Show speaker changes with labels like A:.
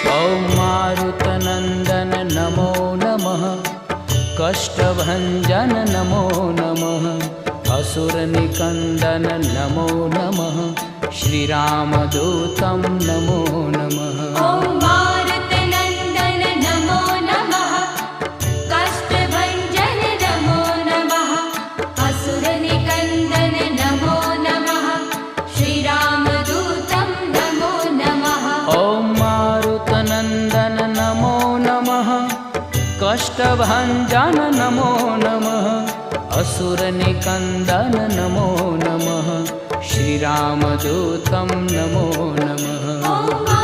A: ॐ मारुतनन्दन नमो नमः, कष्टभञ्जन नमो नमः, असुरनिकन्दन नमो नमः, श्रीरामदूतं नमो नमः।
B: ॐ मारुतनन्दन नमो नमः, कष्टभञ्जन नमो नमः, असुरनिकन्दन नमो नमः, श्रीरामदूतं नमो नमः।
A: ॐ मारुतनन्दन नमो नमः, कष्टभञ्जन नमो नमः, असुरनिकन्दन नमो नमः, श्रीरामदूतं नमो नमः।